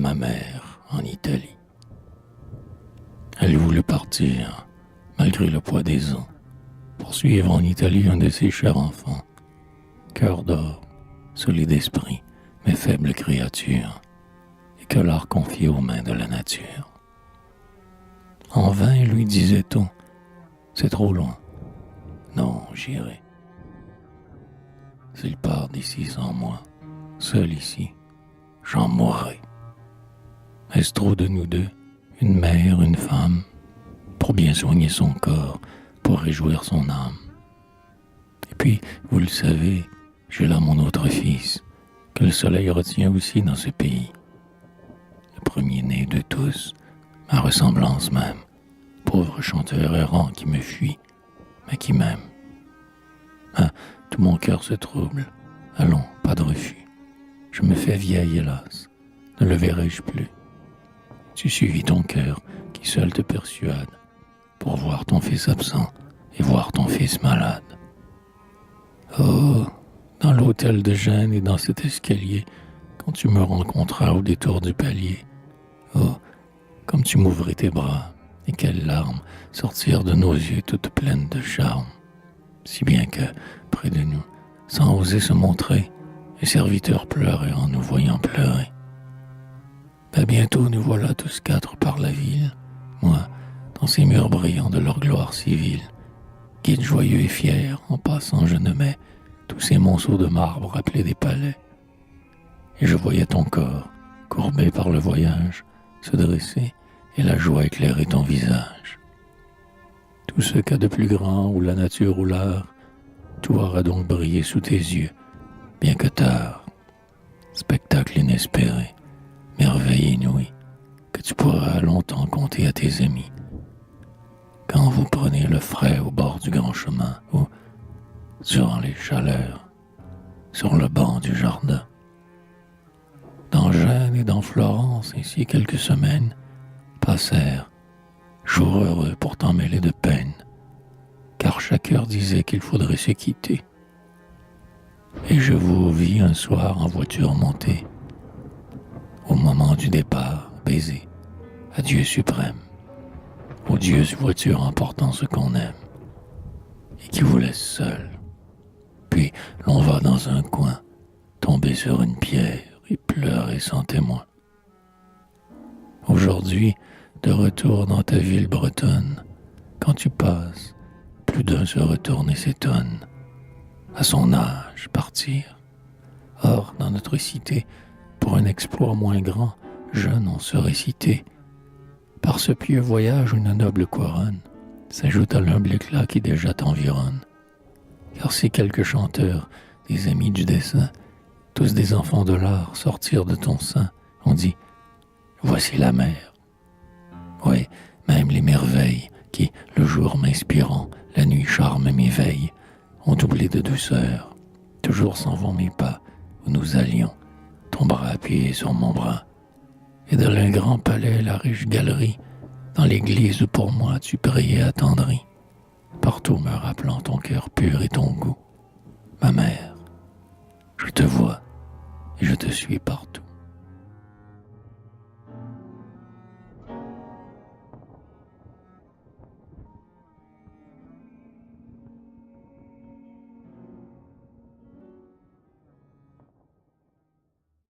ma mère en Italie. Elle voulut partir, malgré le poids des ans, pour suivre en Italie un de ses chers enfants. Cœur d'or, solide esprit, mais faible créature, et que l'art confiait aux mains de la nature. En vain lui disait-on, c'est trop loin. Non, j'irai. S'il part d'ici sans moi, seul ici, j'en mourrai. Est-ce trop de nous deux, une mère, une femme, pour bien soigner son corps, pour réjouir son âme? Et puis, vous le savez, j'ai là mon autre fils, que le soleil retient aussi dans ce pays. Le premier-né de tous, ma ressemblance même, pauvre chanteur errant qui me fuit, mais qui m'aime. Ah, tout mon cœur se trouble. Allons, pas de refus. Je me fais vieille, hélas. Ne le verrai-je plus. Tu suivis ton cœur, qui seul te persuade, pour voir ton fils absent et voir ton fils malade. Oh, dans l'hôtel de Gênes et dans cet escalier, quand tu me rencontras au détour du palier, oh, comme tu m'ouvris tes bras, et quelles larmes sortirent de nos yeux toutes pleines de charme. Si bien que, près de nous, sans oser se montrer, les serviteurs pleuraient en nous voyant pleurer. Ben bientôt nous voilà tous quatre par la ville, moi, dans ces murs brillants de leur gloire civile. Guide joyeux et fier, en passant je nommais tous ces monceaux de marbre appelés des palais. Et je voyais ton corps, courbé par le voyage, se dresser, et la joie éclairait ton visage. Tout ce qu'a de plus grand, ou la nature ou l'art, tout aura donc brillé sous tes yeux, bien que tard. Spectacle inespéré, merveille inouïe, que tu pourras longtemps compter à tes amis. Quand vous prenez le frais au bord du grand chemin, ou, durant les chaleurs, sur le banc du jardin. Dans Gênes et dans Florence, ainsi quelques semaines passèrent, jours heureux pourtant mêlés de peine, car chaque heure disait qu'il faudrait se quitter. Et je vous vis un soir en voiture montée, au moment du départ, baiser, adieu suprême, odieuse voiture emportant ce qu'on aime, et qui vous laisse seul. Puis l'on va dans un coin, tomber sur une pierre et pleurer sans témoin. Aujourd'hui, de retour dans ta ville bretonne, quand tu passes, plus d'un se retourne et s'étonne. À son âge, partir. Or, dans notre cité, pour un exploit moins grand, jeune on serait cité. Par ce pieux voyage, une noble couronne s'ajoute à l'humble éclat qui déjà t'environne. Car si quelques chanteurs, des amis du dessin, tous des enfants de l'art, sortirent de ton sein, on dit « Voici la mer ». Oui, même les merveilles qui, le jour m'inspirant, la nuit charme m'éveille, ont doublé de douceur. Toujours s'en vont mes pas, où nous allions, ton bras appuyé sur mon bras. Et de l'un grand palais, la riche galerie, dans l'église où pour moi tu priais attendri, partout me rappelant ton cœur pur et ton goût. Ma mère, je te vois et je te suis partout.